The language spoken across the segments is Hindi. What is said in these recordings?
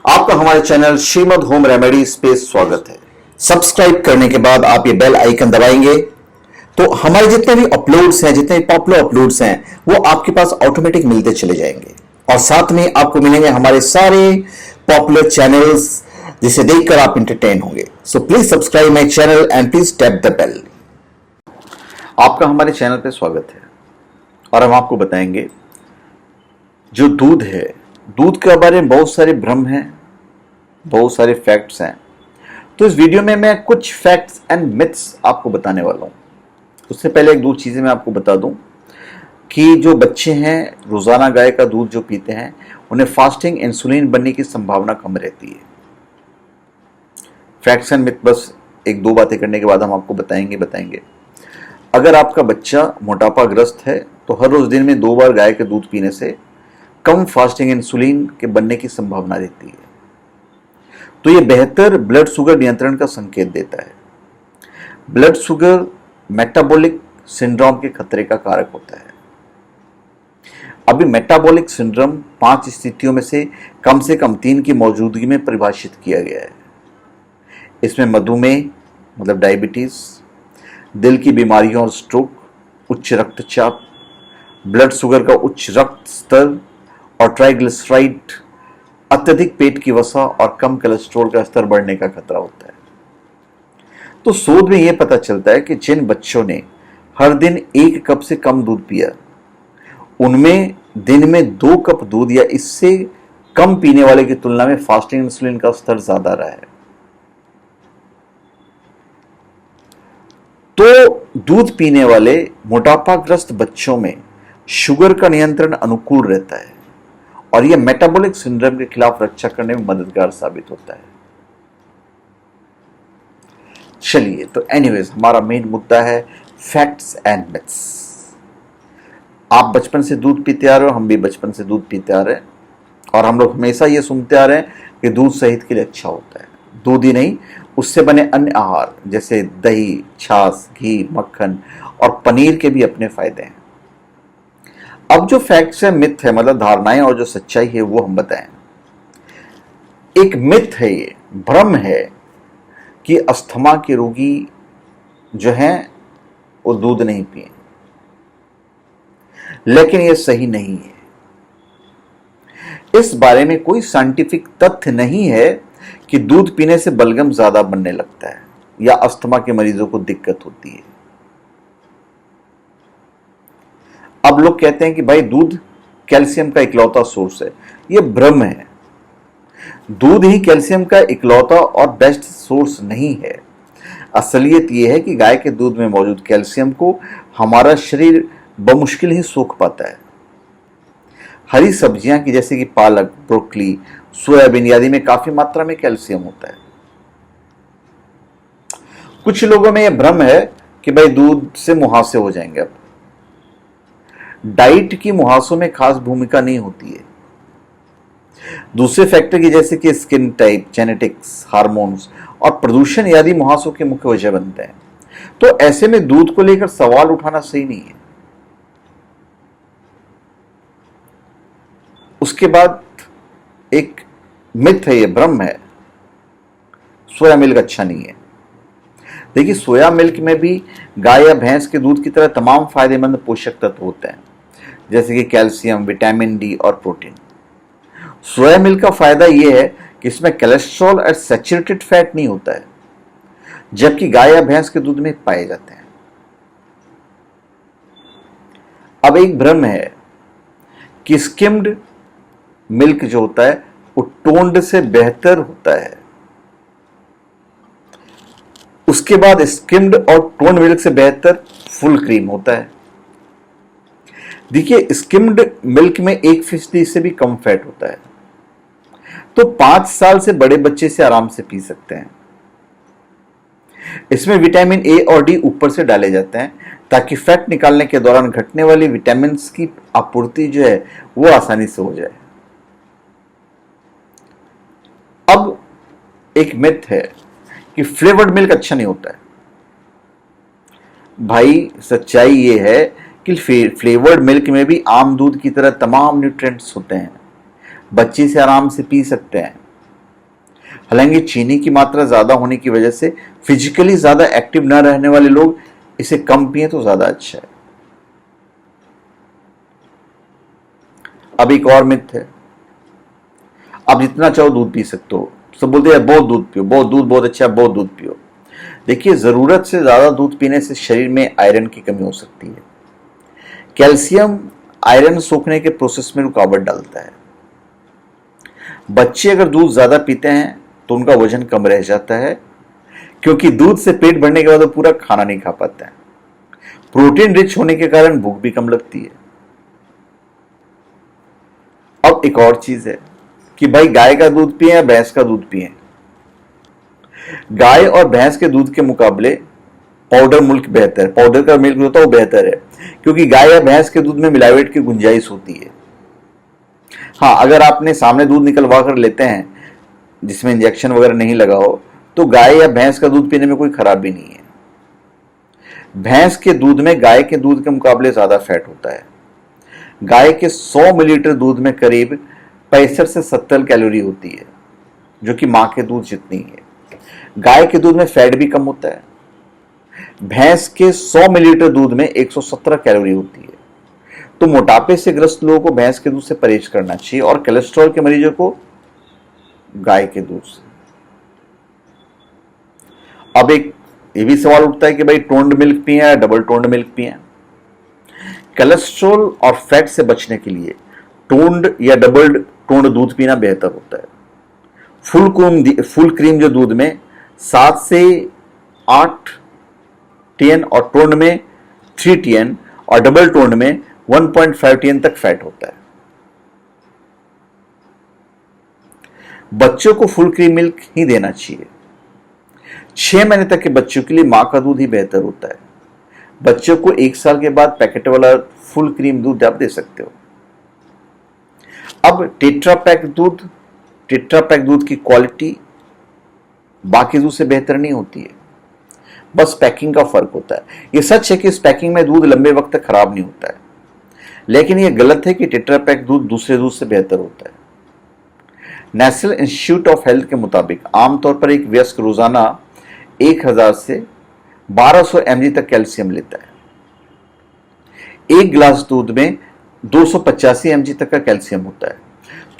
आपका हमारे चैनल श्रीमद होम रेमेडीज पे स्वागत है। सब्सक्राइब करने के बाद आप ये बेल आइकन दबाएंगे तो हमारे जितने भी अपलोड्स हैं, जितने भी पॉपुलर अपलोड्स हैं, वो आपके पास ऑटोमेटिक मिलते चले जाएंगे। और साथ में आपको मिलेंगे हमारे सारे पॉपुलर चैनल्स जिसे देखकर आप इंटरटेन होंगे। So please subscribe my channel and please tap the bell. आपका हमारे चैनल पे स्वागत है और हम आपको बताएंगे जो दूध है, दूध के बारे में बहुत सारे भ्रम हैं, बहुत सारे फैक्ट्स हैं। तो इस वीडियो में मैं कुछ फैक्ट्स एंड मिथ्स आपको बताने वाला हूं। उससे पहले एक दो चीजें मैं आपको बता दूं कि जो बच्चे हैं रोजाना गाय का दूध जो पीते हैं उन्हें फास्टिंग इंसुलिन बनने की संभावना कम रहती है। फैक्ट्स एंड मिथ बस एक दो बातें करने के बाद हम आपको बताएंगे। अगर आपका बच्चा मोटापाग्रस्त है तो हर रोज दिन में 2 बार गाय के दूध पीने से कम फास्टिंग इंसुलिन के बनने की संभावना रहती है। तो यह बेहतर ब्लड शुगर नियंत्रण का संकेत देता है। ब्लड शुगर मेटाबॉलिक सिंड्रोम के खतरे का कारक होता है। अभी मेटाबॉलिक सिंड्रोम 5 स्थितियों में से कम 3 की मौजूदगी में परिभाषित किया गया है। इसमें मधुमेह मतलब डायबिटीज, दिल की बीमारियों और स्ट्रोक, उच्च रक्तचाप, ब्लड शुगर का उच्च रक्त स्तर और ट्राइग्लिसराइड, अत्यधिक पेट की वसा और कम कोलेस्ट्रॉल का स्तर बढ़ने का खतरा होता है। तो शोध में यह पता चलता है कि जिन बच्चों ने हर दिन 1 कप से कम दूध पिया, उनमें दिन में 2 कप दूध या इससे कम पीने वाले की तुलना में फास्टिंग इंसुलिन का स्तर ज्यादा रहा है। तो दूध पीने वाले मोटापाग्रस्त बच्चों में शुगर का नियंत्रण अनुकूल रहता है और यह मेटाबॉलिक सिंड्रोम के खिलाफ रक्षा करने में मददगार साबित होता है। चलिए, तो एनीवेज हमारा मेन मुद्दा है फैक्ट्स एंड मिथ्स। आप बचपन से दूध पीते आ रहे हो, हम भी बचपन से दूध पीते आ रहे हैं और हम लोग हमेशा ये सुनते आ रहे हैं कि दूध सेहत के लिए अच्छा होता है। दूध ही नहीं, उससे बने अन्य आहार जैसे दही, छाछ, घी, मक्खन और पनीर के भी अपने फायदे हैं। अब जो फैक्ट्स है, मिथ है, मतलब धारणाएं और जो सच्चाई है वो हम बताएं। एक मिथ है, ये भ्रम है कि अस्थमा के रोगी जो हैं वो दूध नहीं पिए, लेकिन ये सही नहीं है। इस बारे में कोई साइंटिफिक तथ्य नहीं है कि दूध पीने से बलगम ज्यादा बनने लगता है या अस्थमा के मरीजों को दिक्कत होती है। अब लोग कहते हैं कि भाई दूध कैल्शियम का इकलौता सोर्स है। यह भ्रम है। दूध ही कैल्शियम का इकलौता और बेस्ट सोर्स नहीं है। असलियत यह है कि गाय के दूध में मौजूद कैल्शियम को हमारा शरीर बमुश्किल ही सोख पाता है। हरी सब्जियां की जैसे कि पालक, ब्रोकली, सोयाबीन आदि में काफी मात्रा में कैल्शियम होता है। कुछ लोगों में यह भ्रम है कि भाई दूध से मुहासे हो जाएंगे। अब डाइट की मुहासों में खास भूमिका नहीं होती है। दूसरे फैक्टर की जैसे कि स्किन टाइप, जेनेटिक्स, हार्मोन्स और प्रदूषण आदि मुहासों के मुख्य वजह बनते हैं। तो ऐसे में दूध को लेकर सवाल उठाना सही नहीं है। उसके बाद एक मिथ है, ये भ्रम है, सोया मिल्क अच्छा नहीं है। देखिए, सोया मिल्क में भी गाय या भैंस के दूध की तरह तमाम फायदेमंद पोषक तत्व होते हैं जैसे कि कैल्शियम, विटामिन डी और प्रोटीन। सोया मिल्क का फायदा यह है कि इसमें कोलेस्ट्रॉल और सैचुरेटेड फैट नहीं होता है, जबकि गाय या भैंस के दूध में पाए जाते हैं। अब एक भ्रम है कि स्किम्ड मिल्क जो होता है वो टोन्ड से बेहतर होता है। उसके बाद स्किम्ड और टोन्ड मिल्क से बेहतर फुल क्रीम होता है। देखिए, स्किम्ड मिल्क में 1% से भी कम फैट होता है, तो 5 साल से बड़े बच्चे से आराम से पी सकते हैं। इसमें विटामिन ए और डी ऊपर से डाले जाते हैं ताकि फैट निकालने के दौरान घटने वाली विटामिन की आपूर्ति जो है वो आसानी से हो जाए। अब एक मिथ है कि फ्लेवर्ड मिल्क अच्छा नहीं होता है। भाई, सच्चाई ये है कि फ्लेवर्ड मिल्क में भी आम दूध की तरह तमाम न्यूट्रिएंट्स होते हैं। बच्चे से आराम से पी सकते हैं। हालांकि चीनी की मात्रा ज्यादा होने की वजह से फिजिकली ज्यादा एक्टिव न रहने वाले लोग इसे कम पिए तो ज्यादा अच्छा है। अब एक और मिथ है, आप जितना चाहो दूध पी सकते हो। सब बोलते हैं बहुत दूध पियो, बहुत दूध बहुत अच्छा है, बहुत दूध पियो। देखिए, जरूरत से ज्यादा दूध पीने से शरीर में आयरन की कमी हो सकती है। कैल्शियम आयरन सोखने के प्रोसेस में रुकावट डालता है। बच्चे अगर दूध ज्यादा पीते हैं तो उनका वजन कम रह जाता है, क्योंकि दूध से पेट भरने के बाद वो पूरा खाना नहीं खा पाता है। प्रोटीन रिच होने के कारण भूख भी कम लगती है। अब एक और चीज है कि भाई गाय का दूध पिए या भैंस का दूध पिए। गाय और भैंस के दूध के मुकाबले पाउडर मिल्क बेहतर है। पाउडर का मिल्क होता है वो बेहतर है, क्योंकि गाय या भैंस के दूध में मिलावट की गुंजाइश होती है। हाँ, अगर आपने सामने दूध निकलवा कर लेते हैं जिसमें इंजेक्शन वगैरह नहीं लगा हो, तो गाय या भैंस का दूध पीने में कोई खराबी नहीं है। भैंस के दूध में गाय के दूध के मुकाबले ज्यादा फैट होता है। गाय के 100 मिलीलीटर दूध में करीब 65 से 70 कैलोरी होती है, जो कि मां के दूध जितनी है। गाय के दूध में फैट भी कम होता है। भैंस के 100 मिलीलीटर दूध में 117 कैलोरी होती है। तो मोटापे से ग्रस्त लोगों को भैंस के दूध से परहेज करना चाहिए और कोलेस्ट्रॉल के मरीजों को गाय के दूध से। अब एक ये भी सवाल उठता है कि भाई टोन्ड मिल्क पिए या डबल टोन्ड मिल्क पिए। कोलेस्ट्रॉल और फैट से बचने के लिए टोन्ड या डबल टोन्ड दूध पीना बेहतर होता है। फुल क्रीम जो दूध में 7 से 8 टीएन और टोन्ड में 3 टीएन और डबल टोन्ड में 1.5 टीएन तक फैट होता है। बच्चों को फुल क्रीम मिल्क ही देना चाहिए। 6 महीने तक के बच्चों के लिए मां का दूध ही बेहतर होता है। बच्चों को 1 साल के बाद पैकेट वाला फुल क्रीम दूध आप दे सकते हो। अब टेट्रा पैक दूध की क्वालिटी बाकी दूध से बेहतर नहीं होती है, बस पैकिंग का फर्क होता है। यह सच है कि इस पैकिंग में दूध लंबे वक्त तक खराब नहीं होता है, लेकिन यह गलत है कि टेट्रा पैक दूध दूसरे दूध से बेहतर होता है। नेशनल इंस्टीट्यूट ऑफ हेल्थ के मुताबिक आमतौर पर एक वयस्क रोजाना 1000 से 1200 mg तक कैल्शियम लेता है। एक गिलास दूध में 285 mg तक का कैल्शियम होता है।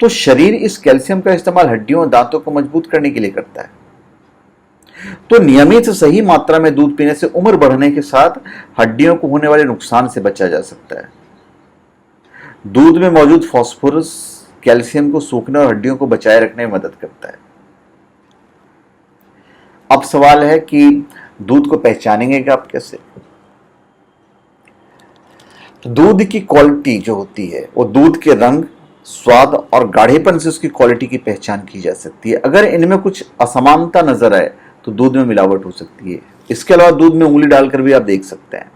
तो शरीर इस कैल्शियम का इस्तेमाल हड्डियों और दांतों को मजबूत करने के लिए करता है। तो नियमित सही मात्रा में दूध पीने से उम्र बढ़ने के साथ हड्डियों को होने वाले नुकसान से बचा जा सकता है। दूध में मौजूद फास्फोरस कैल्शियम को सूखने और हड्डियों को बचाए रखने में मदद करता है। अब सवाल है कि दूध को पहचानेंगे कि आप कैसे? दूध की क्वालिटी जो होती है वो दूध के रंग, स्वाद और गाढ़ेपन से उसकी क्वालिटी की पहचान की जा सकती है। अगर इनमें कुछ असमानता नजर आए तो दूध में मिलावट हो सकती है। इसके अलावा दूध में उंगली डालकर भी आप देख सकते हैं।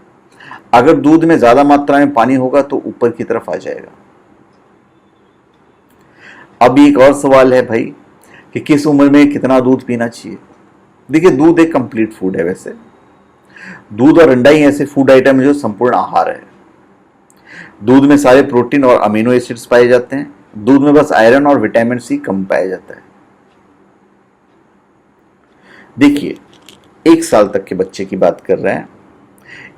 अगर दूध में ज्यादा मात्रा में पानी होगा तो ऊपर की तरफ आ जाएगा। अब एक और सवाल है भाई कि किस उम्र में कितना दूध पीना चाहिए। देखिए, दूध एक कंप्लीट फूड है। वैसे दूध और अंडा ही ऐसे फूड आइटम है जो संपूर्ण आहार है। दूध में सारे प्रोटीन और अमीनो एसिड्स पाए जाते हैं। दूध में बस आयरन और विटामिन सी कम पाया जाता है। देखिए, 1 साल तक के बच्चे की बात कर रहे हैं।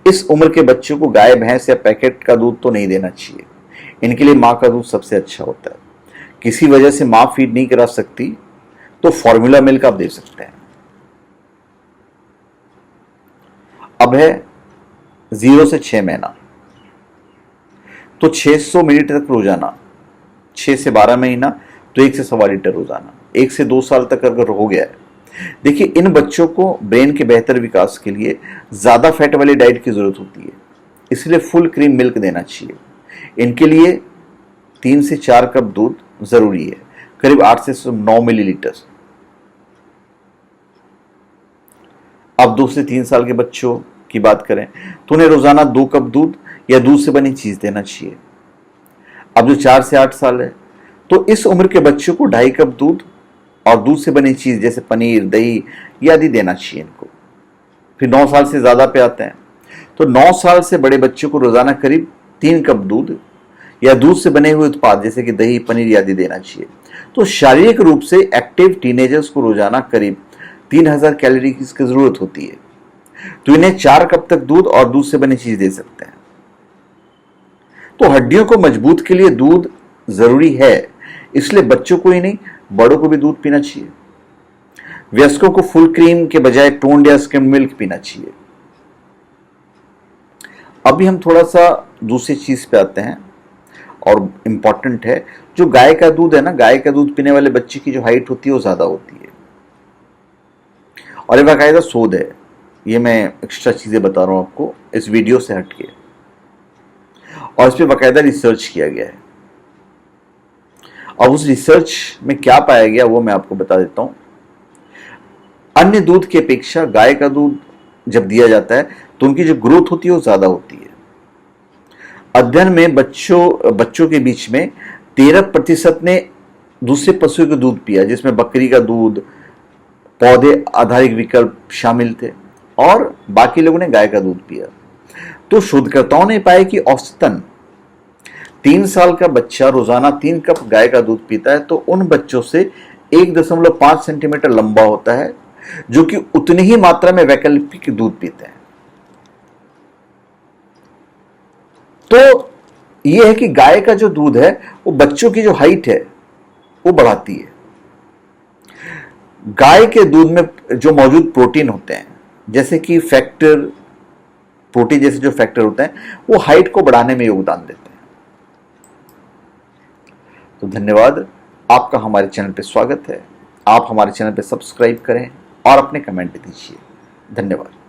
इस उम्र के बच्चों को गाय, भैंस या पैकेट का दूध तो नहीं देना चाहिए। इनके लिए मां का दूध सबसे अच्छा होता है। किसी वजह से मां फीड नहीं करा सकती तो फॉर्मूला मिल्क आप दे सकते हैं। अब है 0 से 6 महीना, तो 600 मिलीलीटर तक रोजाना। 6 से 12 महीना तो 1 से 1.25 लीटर रोजाना। 1 से 2 साल तक अगर हो गया है, देखिए, इन बच्चों को ब्रेन के बेहतर विकास के लिए ज्यादा फैट वाली डाइट की जरूरत होती है, इसलिए फुल क्रीम मिल्क देना चाहिए। इनके लिए 3 से 4 कप दूध जरूरी है, करीब 8 से 9 मिलीलीटर। अब 2 से 3 साल के बच्चों की बात करें तो उन्हें रोजाना 2 कप दूध या दूध से बनी चीज देना चाहिए। अब जो 4 से 8 साल है तो इस उम्र के बच्चों को 2.5 कप दूध और दूध से बनी चीज जैसे पनीर, दही आदि देना चाहिए इनको। फिर 9 साल से ज्यादा पे आते हैं तो 9 साल से बड़े बच्चों को रोजाना करीब 3 कप दूध या दूध से बने हुए उत्पाद जैसे कि दही, पनीर आदि देना चाहिए। तो शारीरिक रूप से एक्टिव टीनेजर्स को रोजाना करीब 3000 कैलोरी की इसकी जरूरत होती है, तो इन्हें 4 कप तक दूध और दूध से बनी चीज दे सकते हैं। तो हड्डियों को मजबूत के लिए दूध जरूरी है, इसलिए बच्चों को ही नहीं बड़ों को भी दूध पीना चाहिए। वयस्कों को फुल क्रीम के बजाय टोन्ड या स्किम्ड मिल्क पीना चाहिए। अभी हम थोड़ा सा दूसरी चीज पे आते हैं और इंपॉर्टेंट है, जो गाय का दूध है ना, गाय का दूध पीने वाले बच्चे की जो हाइट होती है वो ज्यादा होती है, और ये बाकायदा शोध है। ये मैं एक्स्ट्रा चीजें बता रहा हूं आपको इस वीडियो से हटके, और इस पर बाकायदा रिसर्च किया गया है। अब उस रिसर्च में क्या पाया गया वो मैं आपको बता देता हूं। अन्य दूध की अपेक्षा गाय का दूध जब दिया जाता है तो उनकी जो ग्रोथ होती है वो ज्यादा होती है। अध्ययन में बच्चों के बीच में 13% ने दूसरे पशुओं का दूध पिया, जिसमें बकरी का दूध, पौधे आधारित विकल्प शामिल थे, और बाकी लोगों ने गाय का दूध पिया। तो शोधकर्ताओं ने पाया कि औसतन 3 साल का बच्चा रोजाना 3 कप गाय का दूध पीता है तो उन बच्चों से 1.5 सेंटीमीटर लंबा होता है, जो कि उतनी ही मात्रा में वैकल्पिक दूध पीते हैं। तो यह है कि गाय का जो दूध है वो बच्चों की जो हाइट है वो बढ़ाती है। गाय के दूध में जो मौजूद प्रोटीन होते हैं, जैसे कि प्रोटीन जैसे जो फैक्टर होते हैं, वो हाइट को बढ़ाने में योगदान देते हैं। तो धन्यवाद, आपका हमारे चैनल पे स्वागत है। आप हमारे चैनल पे सब्सक्राइब करें और अपने कमेंट दीजिए। धन्यवाद।